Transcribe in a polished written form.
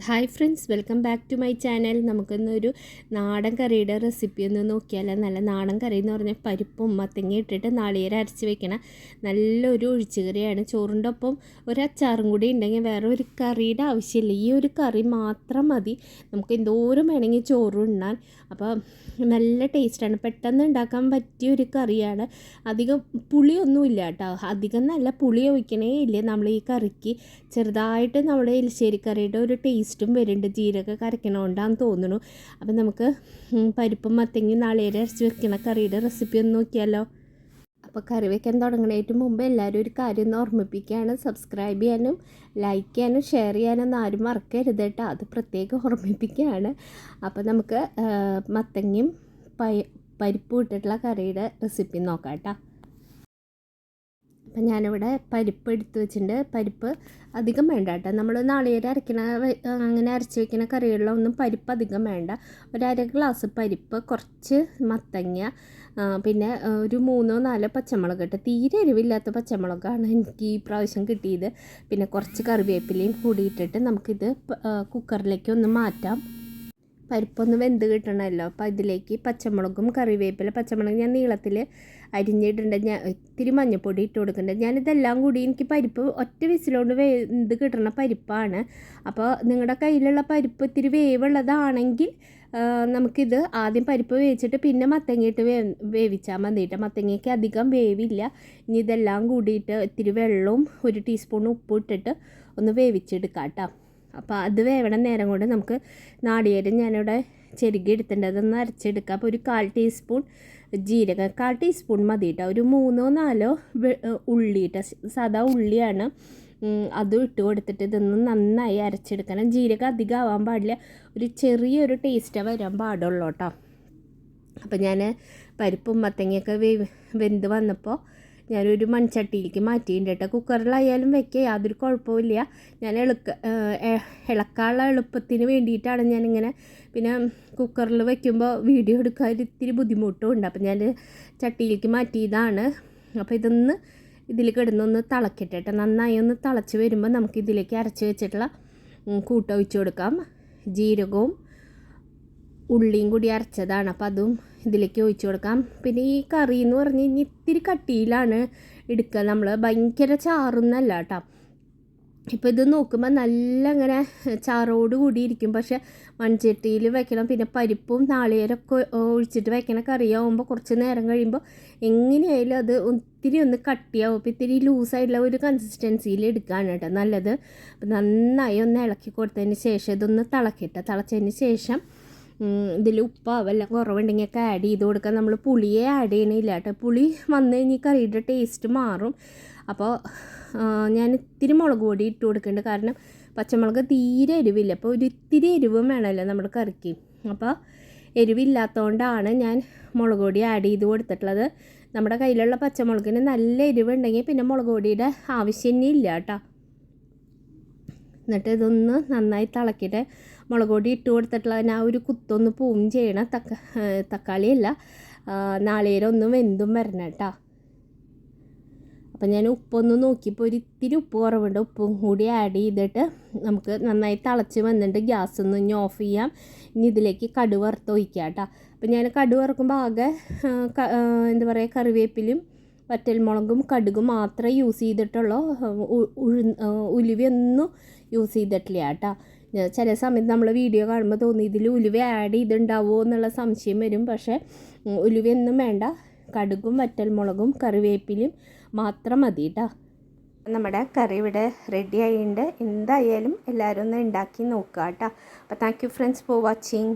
Hi friends, welcome back to my channel. നമുക്കിന്നൊരു നാടൻ കറിയുടെ റെസിപ്പി ഒന്ന് നോക്കിയാൽ. നല്ല നാടൻ കറി എന്ന് പറഞ്ഞാൽ പരിപ്പും മത്തങ്ങ ഇട്ടിട്ട് നാളികേരം അരച്ച് വെക്കണം നല്ലൊരു ഒഴിച്ചുകറിയാണ്. ചോറിൻ്റെ ഒപ്പം ഒരു അച്ചാറും കൂടി ഉണ്ടെങ്കിൽ വേറെ ഒരു കറിയുടെ ആവശ്യമില്ല. ഈ ഒരു കറി മാത്രം മതി നമുക്ക് എന്തോരം വേണമെങ്കിൽ ചോറ് ഉണ്ണാൻ. അപ്പോൾ നല്ല ടേസ്റ്റാണ്, പെട്ടെന്ന് ഉണ്ടാക്കാൻ പറ്റിയ ഒരു കറിയാണ്. അധികം പുളിയൊന്നുമില്ല കേട്ടോ, അധികം നല്ല പുളി ഒഴിക്കണേ ഇല്ല നമ്മൾ ഈ കറിക്ക്. ചെറുതായിട്ട് നമ്മുടെ എലിശ്ശേരി കറിയുടെ ഒരു ടേസ്റ്റും വരുന്നുണ്ട്, ജീരക കരക്കണോണ്ടാന്ന് തോന്നുന്നു. അപ്പം നമുക്ക് പരിപ്പും മത്തങ്ങയും നാളികേരം അരച്ച് വെക്കണ കറിയുടെ റെസിപ്പി ഒന്ന് നോക്കിയാലോ. അപ്പോൾ കറി വയ്ക്കാൻ തുടങ്ങുന്നതിന് മുമ്പ് എല്ലാവരും ഒരു കാര്യം ഒന്ന് ഓർമ്മിപ്പിക്കുകയാണ്. സബ്സ്ക്രൈബ് ചെയ്യാനും ലൈക്ക് ചെയ്യാനും ഷെയർ ചെയ്യാനൊന്നും ആരും മറക്കരുത് കേട്ടോ, അത് പ്രത്യേകം ഓർമ്മിപ്പിക്കുകയാണ്. അപ്പോൾ നമുക്ക് മത്തങ്ങയും പരിപ്പും ഇട്ടിട്ടുള്ള കറിയുടെ റെസിപ്പി നോക്കാം കേട്ടോ. അപ്പം ഞാനിവിടെ പരിപ്പ് എടുത്ത് വെച്ചിട്ടുണ്ട്. പരിപ്പ് അധികം വേണ്ട കേട്ടോ, നമ്മൾ നാളികേരം അരയ്ക്കണ അങ്ങനെ അരച്ച് വെക്കുന്ന കറികളിലൊന്നും പരിപ്പ് അധികം വേണ്ട. ഒരു അര ഗ്ലാസ് പരിപ്പ്, കുറച്ച് മത്തങ്ങ, പിന്നെ ഒരു 3-4 പച്ചമുളക് ഇട്ട്, തീരെ എരിവില്ലാത്ത പച്ചമുളകാണ് എനിക്ക് ഈ പ്രാവശ്യം കിട്ടിയത്. പിന്നെ കുറച്ച് കറിവേപ്പിലയും കൂടി ഇട്ടിട്ട് നമുക്കിത് കുക്കറിലേക്ക് ഒന്ന് മാറ്റാം. പരിപ്പൊന്ന് വെന്ത് കിട്ടണമല്ലോ. അപ്പോൾ ഇതിലേക്ക് പച്ചമുളകും കറിവേപ്പില, പച്ചമുളക് ഞാൻ നീളത്തിൽ അരിഞ്ഞിട്ടുണ്ട്. ഞാൻ ഇത്തിരി മഞ്ഞൾപ്പൊടി ഇട്ട് കൊടുക്കുന്നുണ്ട്. ഞാനിതെല്ലാം കൂടി, എനിക്ക് പരിപ്പ് ഒറ്റ വിസിലുകൊണ്ട് വെന്ത് കിട്ടണ പരിപ്പാണ്. അപ്പോൾ നിങ്ങളുടെ കയ്യിലുള്ള പരിപ്പ് ഇത്തിരി വേവുള്ളതാണെങ്കിൽ നമുക്കിത് ആദ്യം പരിപ്പ് വേവിച്ചിട്ട് പിന്നെ മത്തങ്ങയിട്ട് വേവിച്ചാൽ മതിയിട്ട്. മത്തങ്ങയ്ക്ക് അധികം വേവില്ല. ഇനി ഇതെല്ലാം കൂടിയിട്ട് ഇത്തിരി വെള്ളവും 1 ടീസ്പൂൺ ഉപ്പും ഇട്ടിട്ട് ഒന്ന് വേവിച്ചെടുക്കാം കേട്ടോ. അപ്പോൾ അത് വേവണ നേരം കൊണ്ട് നമുക്ക് നാളികേരം ഞാനിവിടെ ചെരുകി എടുത്തിട്ടുണ്ട്, അതൊന്ന് അരച്ചെടുക്കുക. അപ്പോൾ ഒരു 1/4 ടീസ്പൂൺ ജീരകം, 1/4 ടീസ്പൂൺ മതി കേട്ടോ. ഒരു 3-4 ഉള്ളി കേട്ടോ, സാധാ ഉള്ളിയാണ്, അതും ഇട്ട് കൊടുത്തിട്ട് ഇതൊന്ന് നന്നായി അരച്ചെടുക്കണം. ജീരകം അധികം ആവാൻ പാടില്ല, ഒരു ചെറിയൊരു ടേസ്റ്റ് വരാൻ പാടുള്ളൂ കേട്ടോ. അപ്പോൾ ഞാൻ പരിപ്പും മത്തങ്ങയൊക്കെ വെന്ത് വന്നപ്പോൾ ഞാനൊരു മൺചട്ടിയിലേക്ക് മാറ്റിയിട്ടുണ്ട് കേട്ടോ. കുക്കറിലായാലും വെക്കുക, യാതൊരു കുഴപ്പമില്ല. ഞാൻ ഇളക്കാനുള്ള എളുപ്പത്തിന് വേണ്ടിയിട്ടാണ് ഞാനിങ്ങനെ. പിന്നെ കുക്കറിൽ വയ്ക്കുമ്പോൾ വീഡിയോ എടുക്കാൻ ഇത്തിരി ബുദ്ധിമുട്ടും ഉണ്ട്. അപ്പോൾ ഞാൻ ചട്ടിയിലേക്ക് മാറ്റിയതാണ്. അപ്പോൾ ഇതൊന്ന് ഇതിൽ കിടന്നൊന്ന് തിളക്കട്ടെ കേട്ടോ. നന്നായി ഒന്ന് തിളച്ച് വരുമ്പോൾ നമുക്ക് ഇതിലേക്ക് അരച്ച് വെച്ചിട്ടുള്ള കൂട്ട് ഒഴിച്ച് കൊടുക്കാം. ജീരകവും ഉള്ളിയും കൂടി അരച്ചതാണ്, അപ്പോൾ അതും ഇതിലേക്ക് ഒഴിച്ച് കൊടുക്കാം. പിന്നെ ഈ കറി എന്ന് പറഞ്ഞ് കഴിഞ്ഞാൽ ഇത്തിരി കട്ടിയിലാണ് എടുക്കുക നമ്മൾ, ഭയങ്കര ചാറൊന്നല്ല കേട്ടോ. ഇപ്പോൾ ഇത് നോക്കുമ്പോൾ നല്ല അങ്ങനെ ചാറോട് കൂടി ഇരിക്കും, പക്ഷേ മൺചട്ടിയിൽ വെക്കണം. പിന്നെ പരിപ്പും നാളികേരമൊക്കെ ഒഴിച്ചിട്ട് വെക്കണ കറിയാവുമ്പോൾ കുറച്ച് നേരം കഴിയുമ്പോൾ എങ്ങനെയായാലും അത് ഒത്തിരി ഒന്ന് കട്ടിയാവും. അപ്പോൾ ഇത്തിരി ലൂസായിട്ടുള്ള ഒരു കൺസിസ്റ്റൻസിയിൽ എടുക്കുകയാണ് കേട്ടോ നല്ലത്. അപ്പോൾ നന്നായി ഒന്ന് ഇളക്കി കൊടുത്തതിന് ശേഷം ഇതൊന്ന് തിളച്ചതിന് ശേഷം ഇതിൽ ഉപ്പോ വല്ല കുറവുണ്ടെങ്കിൽ ഒക്കെ ആഡ് ചെയ്ത് കൊടുക്കുക. നമ്മൾ പുളിയെ ആഡ് ചെയ്യണില്ല കേട്ടോ, പുളി വന്നു കഴിഞ്ഞാൽ കറിയുടെ ടേസ്റ്റ് മാറും. അപ്പോൾ ഞാൻ ഇത്തിരി മുളക് പൊടി ഇട്ട് കൊടുക്കുന്നുണ്ട്, കാരണം പച്ചമുളക് തീരെ എരിവില്ല. അപ്പോൾ ഒരു ഇത്തിരി എരിവും വേണമല്ലോ നമ്മുടെ കറിക്ക്. അപ്പോൾ എരിവില്ലാത്തതുകൊണ്ടാണ് ഞാൻ മുളക് പൊടി ആഡ് ചെയ്ത് കൊടുത്തിട്ടുള്ളത്. നമ്മുടെ കയ്യിലുള്ള പച്ചമുളകിന് നല്ല എരിവുണ്ടെങ്കിൽ പിന്നെ മുളക് പൊടിയുടെ ആവശ്യം ഇല്ല കേട്ടോ. എന്നിട്ട് ഇതൊന്ന് നന്നായി തിളക്കിയിട്ട് മുളക് പൊടി ഇട്ട് കൊടുത്തിട്ടുള്ള ആ ഒരു കുത്തൊന്ന് പോവും ചെയ്യണം. തക്കാളിയല്ല, നാളികേരം ഒന്ന് വെന്തും വരണം കേട്ടോ. അപ്പം ഞാൻ ഉപ്പൊന്ന് നോക്കിയപ്പോൾ ഒരു ഇത്തിരി ഉപ്പ് കുറവുണ്ട്, ഉപ്പും കൂടി ആഡ് ചെയ്തിട്ട് നമുക്ക് നന്നായി തിളച്ച് വന്നിട്ട് ഗ്യാസ് ഒന്ന് ഇനി ഓഫ് ചെയ്യാം. ഇനി ഇതിലേക്ക് കടുക് വറുത്ത് ഒഴിക്കാം കേട്ടോ. അപ്പം ഞാൻ കടുക് വറുക്കുമ്പോൾ ആകെ എന്താ പറയുക, കറിവേപ്പിലും വറ്റൽമുളകും കടുകും മാത്രമേ യൂസ് ചെയ്തിട്ടുള്ളൂ. ഉലുവയൊന്നും യൂസ് ചെയ്തിട്ടില്ല കേട്ടോ. ചില സമയത്ത് നമ്മൾ വീഡിയോ കാണുമ്പോൾ തോന്നി ഇതിൽ ഉലുവ ആഡ് ചെയ്തിട്ടുണ്ടാവുമോ എന്നുള്ള സംശയം വരും. പക്ഷേ ഉലുവയൊന്നും വേണ്ട, കടുകും വറ്റൽമുളകും കറിവേപ്പിലും മാത്രം മതി കേട്ടോ. നമ്മുടെ കറി ഇവിടെ റെഡി ആയിട്ടുണ്ട്. എന്തായാലും എല്ലാവരും ഒന്ന് ഉണ്ടാക്കി നോക്കുക കേട്ടോ. അപ്പോൾ thank you friends for watching.